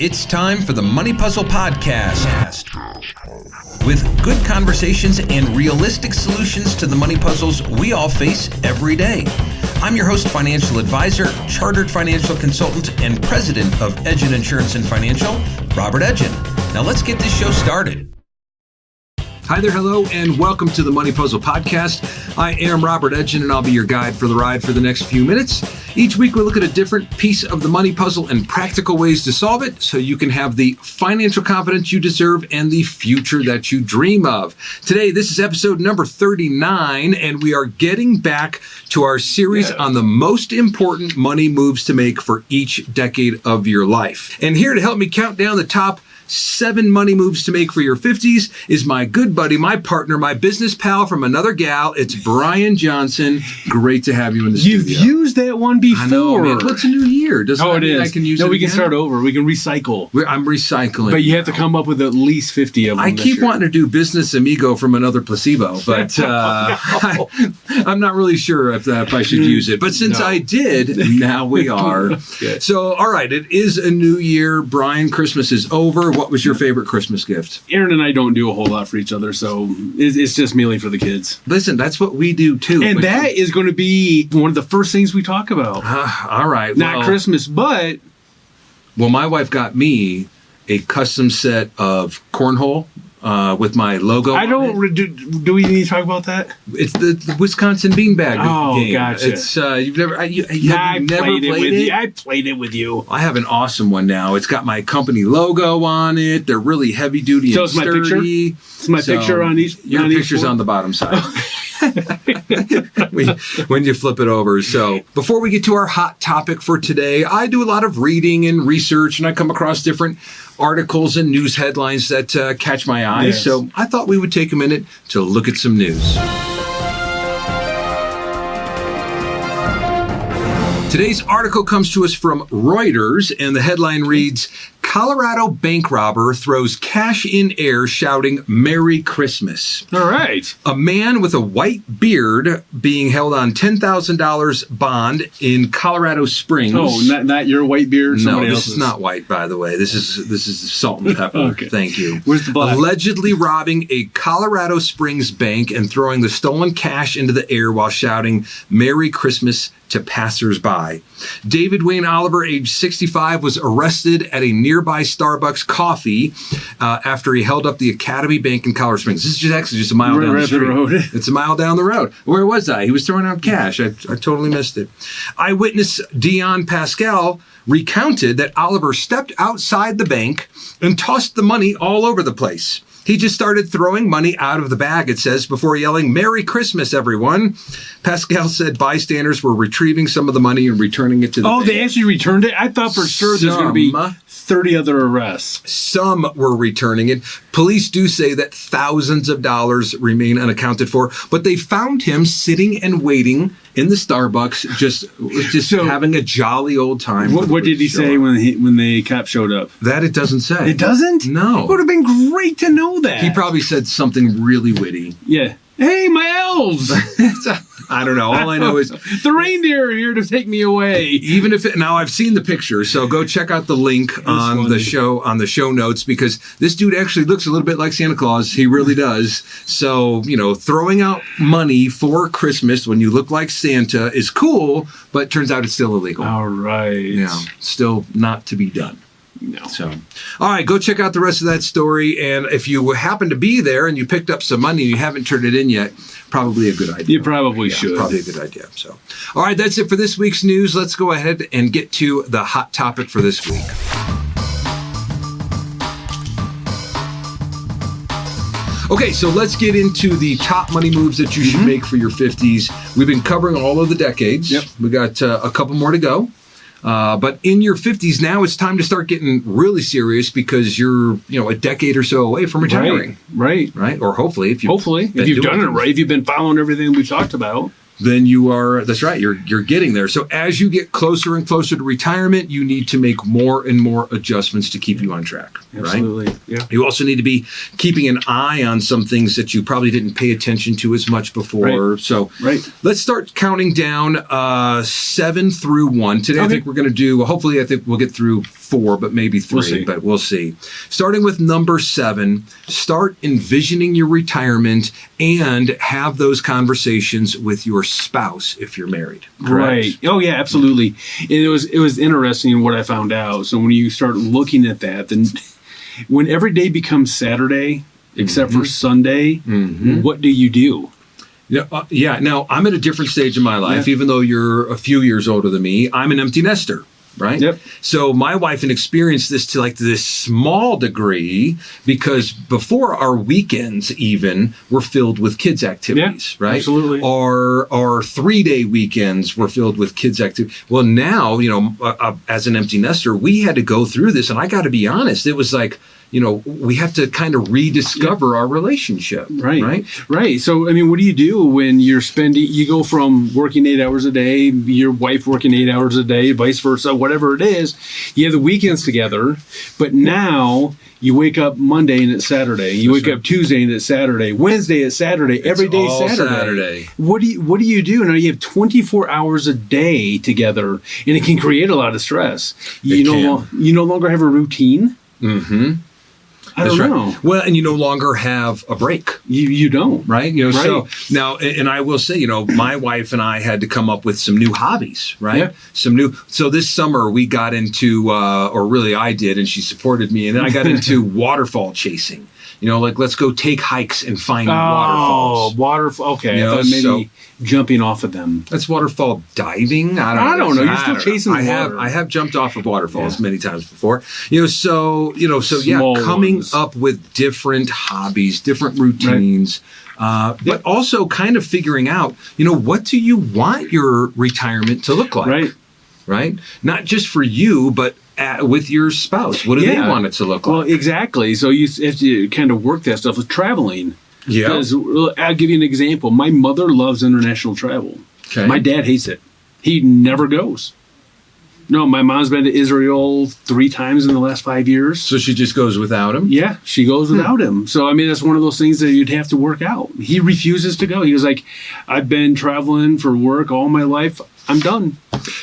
It's time for the Money Puzzle Podcast. With good conversations and realistic solutions to the money puzzles we all face every day. I'm your host, financial advisor, chartered financial consultant, and president of Edgen Insurance and Financial, Robert Edgen. Now let's get this show started. Hi there, hello, and welcome to the Money Puzzle Podcast. I am Robert Edgen, and I'll be your guide for the ride for the next few minutes. Each week, we look at a different piece of the money puzzle and practical ways to solve it so you can have the financial confidence you deserve and the future that you dream of. Today, this is episode number 39, and we are getting back to our series on the most important money moves to make for each decade of your life. And here to help me count down the top 7 money moves to make for your 50s is my good buddy, my partner, my business pal from another gal. It's Brian Johnson. Great to have you in the studio. You've used that one before. I know, man. Well, it's a new year. Doesn't that mean I can use it we again? can start over. We can recycle. I'm recycling. But you have to come up with at least 50 of them. I keep wanting to do Business Amigo from another placebo, but I'm not really sure if I should use it. But since I did, now we are. Good. So, all right, it is a new year. Brian, Christmas is over. What was your favorite Christmas gift? Aaron and I don't do a whole lot for each other, so it's just mainly for the kids. Listen, that's what we do too. And that is going to be one of the first things we talk about. All right. Not Christmas, but... Well, my wife got me a custom set of cornhole with my logo. Do we need to talk about that? It's the Wisconsin beanbag game. Gotcha. It's you've never I played it with you. I have an awesome one now. It's got my company logo on it. They're really heavy duty and sturdy. It's my picture on each. Your picture's on the bottom side. when you flip it over. So before we get to our hot topic for today, I do a lot of reading and research, and I come across different articles and news headlines that catch my eye. Yes. So I thought we would take a minute to look at some news. Today's article comes to us from Reuters, and the headline reads, Colorado bank robber throws cash in air shouting, Merry Christmas. All right. A man with a white beard being held on $10,000 bond in Colorado Springs. Oh, not your white beard? No, this is not white, by the way. This is salt and pepper. Okay. Thank you. Where's the black? Allegedly robbing a Colorado Springs bank and throwing the stolen cash into the air while shouting, Merry Christmas to passersby. David Wayne Oliver, age 65, was arrested at a nearby Starbucks coffee after he held up the Academy Bank in Colorado Springs. This is actually just a mile down the street. Road. It's a mile down the road. Where was I? He was throwing out cash. I totally missed it. Eyewitness Dion Pascal recounted that Oliver stepped outside the bank and tossed the money all over the place. He just started throwing money out of the bag, it says, before yelling, Merry Christmas, everyone. Pascal said bystanders were retrieving some of the money and returning it to the bank. They actually returned it? I thought for sure there's going to be 30 other arrests. Some were returning it. Police do say that thousands of dollars remain unaccounted for, but they found him sitting and waiting in the Starbucks, just having a jolly old time. What did he say when the cop showed up? That it doesn't say. It doesn't? No. It would have been great to know that. He probably said something really witty. Yeah. Hey, my elves! I don't know. All I know is the reindeer are here to take me away. Even if now I've seen the picture, so go check out the link on the show notes, because this dude actually looks a little bit like Santa Claus. He really does. So, throwing out money for Christmas when you look like Santa is cool, but turns out it's still illegal. All right. Yeah, still not to be done. No. So, all right, go check out the rest of that story. And if you happen to be there and you picked up some money and you haven't turned it in yet, probably a good idea. You probably should. Probably a good idea. So, all right, that's it for this week's news. Let's go ahead and get to the hot topic for this week. Okay, so let's get into the top money moves that you should make for your 50s. We've been covering all of the decades. Yep. We got a couple more to go. But in your 50s now, it's time to start getting really serious, because you're, a decade or so away from retiring. Right. Or hopefully, if you've done it right, if you've been following everything we've talked about. then you are, that's right, you're getting there. So as you get closer and closer to retirement, you need to make more and more adjustments to keep you on track. Absolutely. Right? Yeah. You also need to be keeping an eye on some things that you probably didn't pay attention to as much before. Right. So let's start counting down 7 through 1. Today, I think we're going to do, hopefully, I think we'll get through 4, but maybe 3, but we'll see. Starting with number 7, start envisioning your retirement and have those conversations with your spouse if you're married. Correct? Right. Oh yeah, absolutely. And it was interesting what I found out. So when you start looking at that, then when every day becomes Saturday, except for Sunday, what do you do? Yeah. Now, I'm at a different stage in my life, even though you're a few years older than me. I'm an empty nester, right? Yep. So my wife had experienced this to like this small degree because before our weekends even were filled with kids activities, right? Absolutely. Our 3-day weekends were filled with kids activities. Well, now, as an empty nester, we had to go through this. And I got to be honest, it was like, we have to kind of rediscover our relationship. Right. So, I mean, what do you do when you go from working 8 hours a day, your wife working 8 hours a day, vice versa, whatever it is, you have the weekends together, but now you wake up Monday and it's Saturday. You wake up Tuesday and it's Saturday. Wednesday it's Saturday. Every day is Saturday. What do you do? Now you have 24 hours a day together, and it can create a lot of stress. You no longer have a routine. Mm-hmm. I don't know. Well, and you no longer have a break. You don't. Right? So now, and I will say, my wife and I had to come up with some new hobbies, right? Yeah. So this summer we got into, or really I did, and she supported me, and then I got into waterfall chasing. Let's go take hikes and find waterfalls. Oh, waterfall. Okay. I thought maybe jumping off of them. That's waterfall diving. I don't know. You're still chasing the water. I have jumped off of waterfalls many times before. Coming up with different hobbies, different routines. Right. But also kind of figuring out, what do you want your retirement to look like? Right? Not just for you, but with your spouse. What do they want it to look like? Well, exactly. So you have to kind of work that stuff with traveling. Yeah. Because I'll give you an example. My mother loves international travel. Okay. My dad hates it. He never goes. No, my mom's been to Israel 3 times in the last 5 years. So she just goes without him? Yeah, she goes without him. So, I mean, that's one of those things that you'd have to work out. He refuses to go. He was like, I've been traveling for work all my life. I'm done.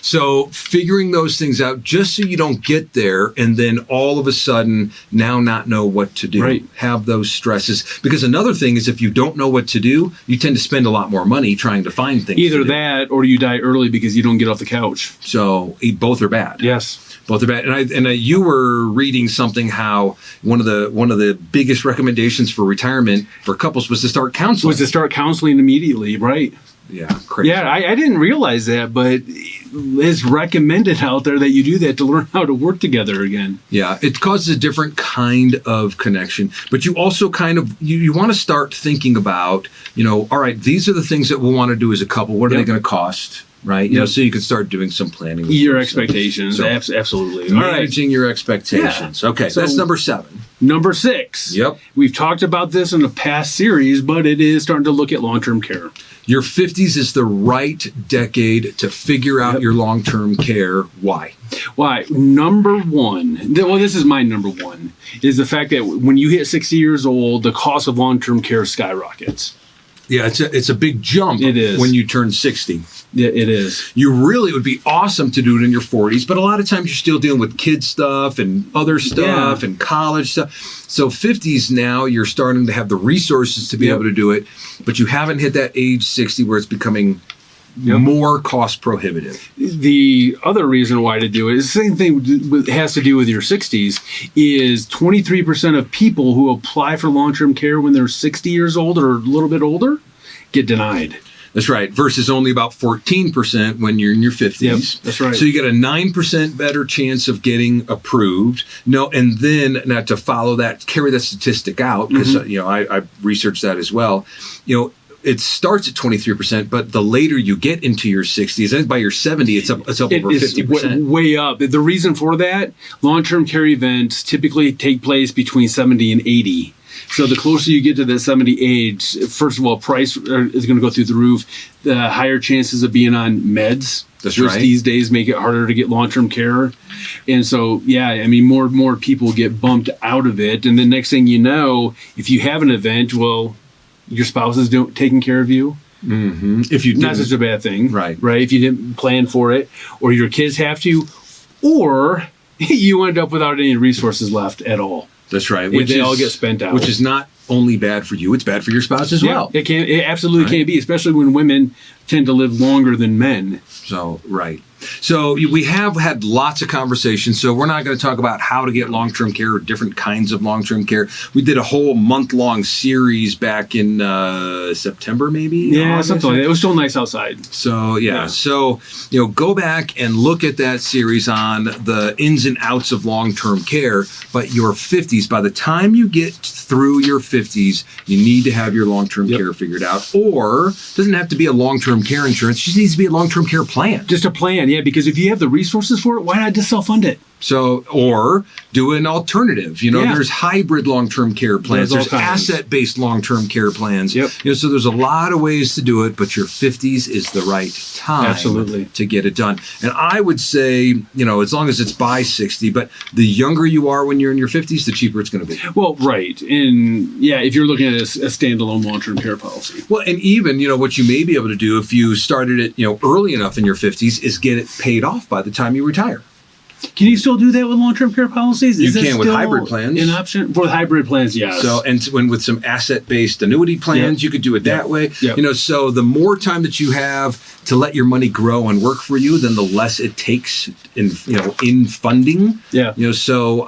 So figuring those things out just so you don't get there and then all of a sudden now not know what to do. Right. Have those stresses. Because another thing is if you don't know what to do, you tend to spend a lot more money trying to find things. Either that or you die early because you don't get off the couch. So both are bad. Yes. Both are bad. And you were reading something how one of the biggest recommendations for retirement for couples was to start counseling. Immediately, right? Yeah, crazy. Yeah, I didn't realize that, but it's recommended out there that you do that to learn how to work together again. Yeah, it causes a different kind of connection. But you also kind of, you want to start thinking about, all right, these are the things that we'll want to do as a couple. What are they going to cost? Right? So you can start doing some planning. Your expectations. So, absolutely. Managing your expectations. Yeah. Okay, so that's number 7. Number 6. Yep. We've talked about this in a past series, but it is starting to look at long-term care. Your 50s is the right decade to figure out your long-term care. Why? Number 1, this is my number 1, is the fact that when you hit 60 years old, the cost of long-term care skyrockets. Yeah, it's a big jump. It is. When you turn 60. Yeah, it is. It would be awesome to do it in your 40s, but a lot of times you're still dealing with kid stuff and other stuff and college stuff. So 50s now, you're starting to have the resources to be able to do it, but you haven't hit that age 60 where it's becoming more cost prohibitive. The other reason why to do it is the same thing it has to do with your 60s is 23% of people who apply for long-term care when they're 60 years old or a little bit older get denied. That's right. Versus only about 14% when you're in your 50s. Yep, that's right. So you get a 9% better chance of getting approved. No, and then not to follow that, carry that statistic out because I researched that as well. It starts at 23%, but the later you get into your 60s, and by your 70, it's up over 50%. Way up. The reason for that, long-term care events typically take place between 70 and 80. So the closer you get to that 70 age, first of all, price is going to go through the roof. The higher chances of being on meds. That's right. These days make it harder to get long-term care. And so, more and more people get bumped out of it. And the next thing you know, if you have an event, your spouse is taking care of you. Mm-hmm. If you didn't, not such a bad thing, right? If you didn't plan for it, or your kids have to, or you end up without any resources left at all. That's right. They all get spent out. Which is not only bad for you, it's bad for your spouse as well. It absolutely can be, especially when women tend to live longer than men. So, right. So we have had lots of conversations. So we're not going to talk about how to get long-term care or different kinds of long-term care. We did a whole month-long series back in September, maybe? Yeah, August? something like that. It was still nice outside. So, yeah. So, go back and look at that series on the ins and outs of long-term care. But your 50s, by the time you get through your 50s, you need to have your long-term care figured out. Or it doesn't have to be a long-term care insurance. It just needs to be a long-term care plan. Just a plan, yeah, because if you have the resources for it, why not just self-fund it? So, or do an alternative. There's hybrid long-term care plans. There's asset-based long-term care plans. Yep. So there's a lot of ways to do it, but your 50s is the right time Absolutely. To get it done. And I would say, as long as it's by 60, but the younger you are when you're in your 50s, the cheaper it's going to be. Well, right. And yeah, if you're looking at a standalone long-term care policy. Well, and even, what you may be able to do if you started it, early enough in your 50s is get it paid off by the time you retire. Can you still do that with long-term care policies? You can with hybrid plans. An option for hybrid plans, yes. So, and when with some asset-based annuity plans, you could do it that way. Yep. So the more time that you have to let your money grow and work for you, then the less it takes in funding. Yeah. So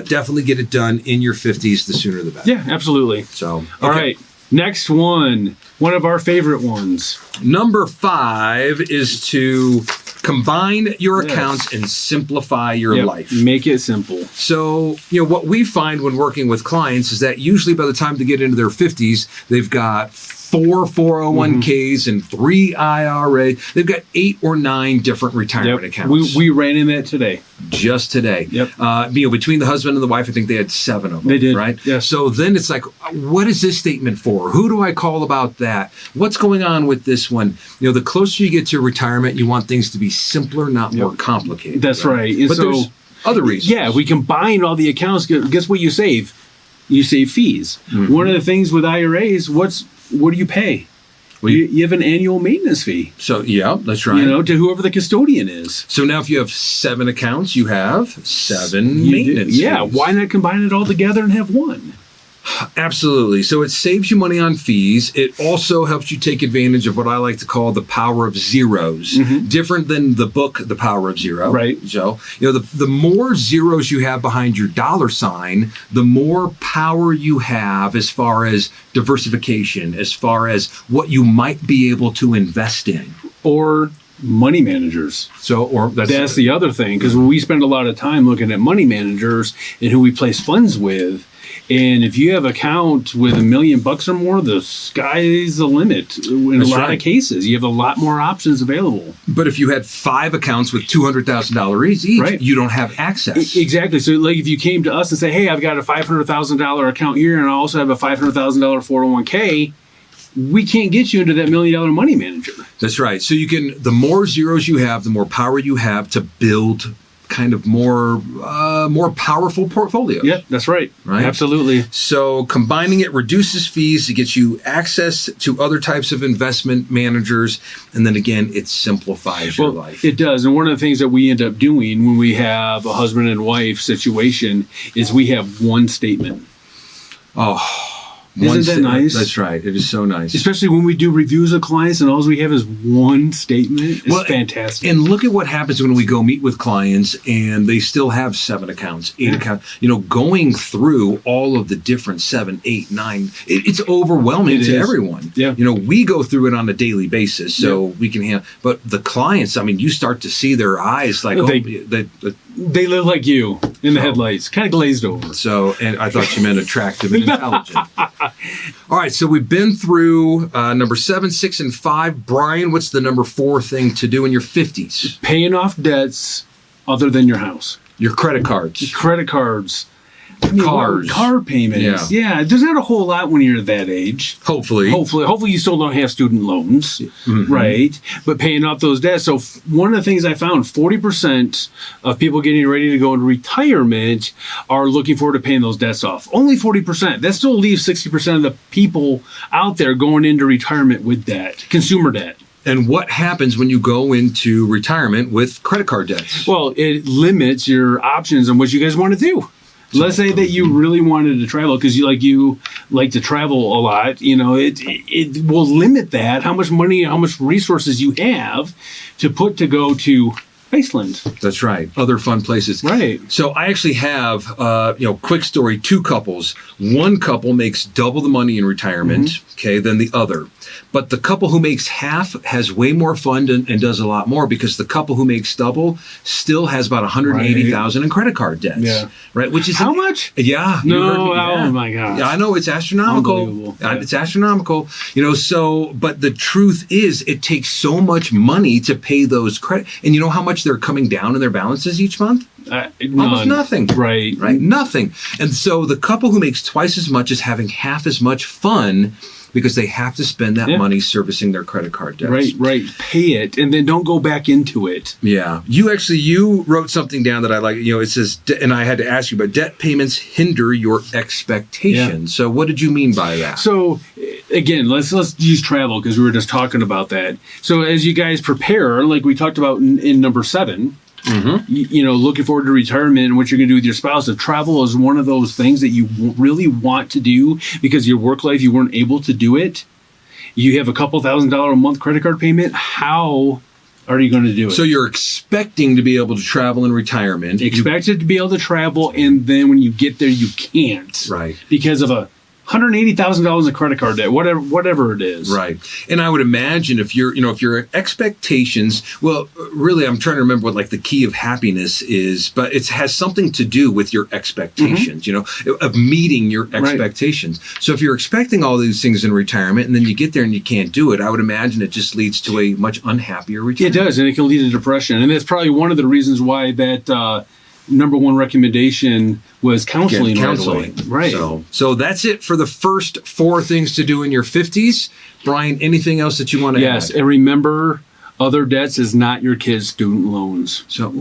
definitely get it done in your 50s. The sooner the better. Yeah, absolutely. So, okay. All right. Next one of our favorite ones. Number 5 is to combine your accounts and simplify your life. Make it simple. So, what we find when working with clients is that usually by the time they get into their 50s, they've got 4 401ks and 3 IRA. They've got 8 or 9 different retirement accounts. We ran in that today. Just today. Yep. Between the husband and the wife, I think they had 7 of them. They did. Right? Yeah. So then it's like, what is this statement for? Who do I call about that? What's going on with this one? The closer you get to retirement, you want things to be simpler, not more complicated. That's right. And but there's other reasons. Yeah, we combine all the accounts. Guess what you save? You save fees. Mm-hmm. One of the things with IRAs, what do you pay? Well, you have an annual maintenance fee. So, yeah, that's right. To whoever the custodian is. So now if you have 7 accounts, you have 7 maintenance fees. Yeah, why not combine it all together and have one? Absolutely. So it saves you money on fees. It also helps you take advantage of what I like to call the power of zeros. Mm-hmm. Different than the book, The Power of Zero. Right. So, the more zeros you have behind your dollar sign, the more power you have as far as diversification, as far as what you might be able to invest in. Or money managers. So, that's the other thing, because we spend a lot of time looking at money managers and who we place funds with. And if you have an account with $1 million or more, the sky's the limit. In a lot of cases, you have a lot more options available. But if you had 5 accounts with $200,000 each, you don't have access. Exactly. So, like, if you came to us and say, "Hey, I've got a $500,000 account here, and I also have a $500,000 401k," we can't get you into that $1 million money manager. That's right. So the more zeros you have, the more power you have to build kind of more powerful portfolios. Yeah, that's right. Absolutely. So combining it reduces fees. It gets you access to other types of investment managers. And then again, it simplifies your life. It does. And one of the things that we end up doing when we have a husband and wife situation is we have one statement. Oh, isn't that nice? That's right. It is so nice. Especially when we do reviews of clients and all we have is one statement. It's fantastic. And look at what happens when we go meet with clients and they still have 7 accounts, 8 accounts. Going through all of the different 7, 8, 9, it's overwhelming to everyone. Yeah. We go through it on a daily basis, so we can handle. But the clients, you start to see their eyes like, they live like you in the headlights, kind of glazed over. So, and I thought you meant attractive and intelligent. All right, so we've been through number 7, 6, and 5. Brian, what's the number 4 thing to do in your 50s? Paying off debts other than your house. Your credit cards. Credit cards. Cars. Car payments. Yeah. There's not a whole lot when you're that age. Hopefully you still don't have student loans, right? But paying off those debts. So one of the things I found, 40% of people getting ready to go into retirement are looking forward to paying those debts off. Only 40%. That still leaves 60% of the people out there going into retirement with debt, consumer debt. And what happens when you go into retirement with credit card debts? Well, it limits your options on what you guys want to do. Let's say that you really wanted to travel because you like to travel a lot. It will limit that, how much money, how much resources you have to put to go to Iceland. That's right. Other fun places. Right. So I actually have, quick story, 2 couples. One couple makes double the money in retirement, than the other. But the couple who makes half has way more fun and does a lot more because the couple who makes double still has about $180,000 in credit card debts. Yeah. Right. Which is how much? Yeah. No. Oh my God. Yeah, I know it's astronomical. Unbelievable. Yeah. It's astronomical. But the truth is, it takes so much money to pay those credit. And you know how much they're coming down in their balances each month? Almost nothing. Right. Nothing. And so the couple who makes twice as much is having half as much fun because they have to spend that money servicing their credit card debts. Right. Pay it and then don't go back into it. Yeah. You wrote something down that I like. It says, and I had to ask you, but debt payments hinder your expectations. Yeah. So what did you mean by that? So again, let's use travel because we were just talking about that. So as you guys prepare, like we talked about in number 7, looking forward to retirement and what you're going to do with your spouse. If travel is one of those things that you really want to do because your work life, you weren't able to do it. You have a couple $1,000s a month credit card payment. How are you going to do it? So you're expecting to be able to travel in retirement. Expected to be able to travel, and then when you get there, you can't. Right. Because of a $180,000 in credit card debt, whatever it is. Right. And I would imagine if your expectations, well, really, I'm trying to remember what the key of happiness is, but it has something to do with your expectations, of meeting your expectations. Right. So if you're expecting all these things in retirement and then you get there and you can't do it, I would imagine it just leads to a much unhappier retirement. It does, and it can lead to depression. And that's probably one of the reasons why that number 1 recommendation was counseling. Right. So that's it for the first 4 things to do in your 50s. Brian, anything else that you want to add? Yes, and remember, other debts is not your kids' student loans. So,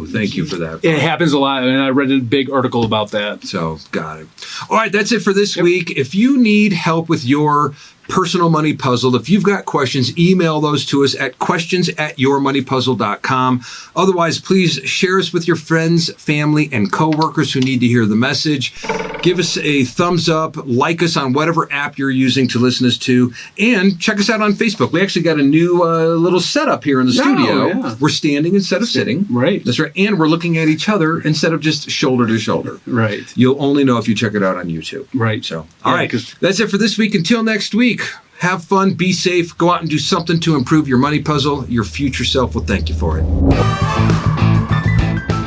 thank you for that. It happens a lot, and I read a big article about that. So, got it. All right, that's it for this week. If you need help with your personal money puzzle, if you've got questions, email those to us at questions@yourmoneypuzzle.com. Otherwise, please share us with your friends, family, and coworkers who need to hear the message. Give us a thumbs up, like us on whatever app you're using to listen us to, and check us out on Facebook. We actually got a new little setup here in the studio. Yeah. We're standing instead of sitting. Right. That's right. And we're looking at each other instead of just shoulder to shoulder. Right. You'll only know if you check it out on YouTube. Right. So, all right. That's it for this week. Until next week, have fun, be safe, go out and do something to improve your money puzzle. Your future self will thank you for it.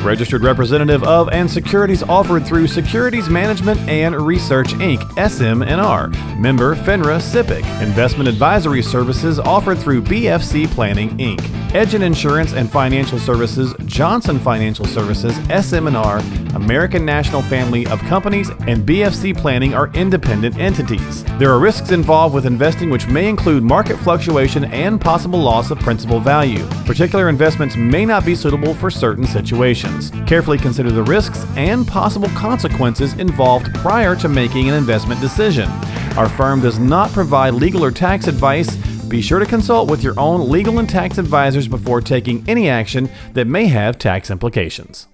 Registered representative of and securities offered through Securities Management and Research, Inc., SM&R. Member FINRA SIPC. Investment advisory services offered through BFC Planning, Inc. Edgen Insurance and Financial Services, Johnson Financial Services, SM&R, American National Family of Companies, and BFC Planning are independent entities. There are risks involved with investing which may include market fluctuation and possible loss of principal value. Particular investments may not be suitable for certain situations. Carefully consider the risks and possible consequences involved prior to making an investment decision. Our firm does not provide legal or tax advice. Be sure to consult with your own legal and tax advisors before taking any action that may have tax implications.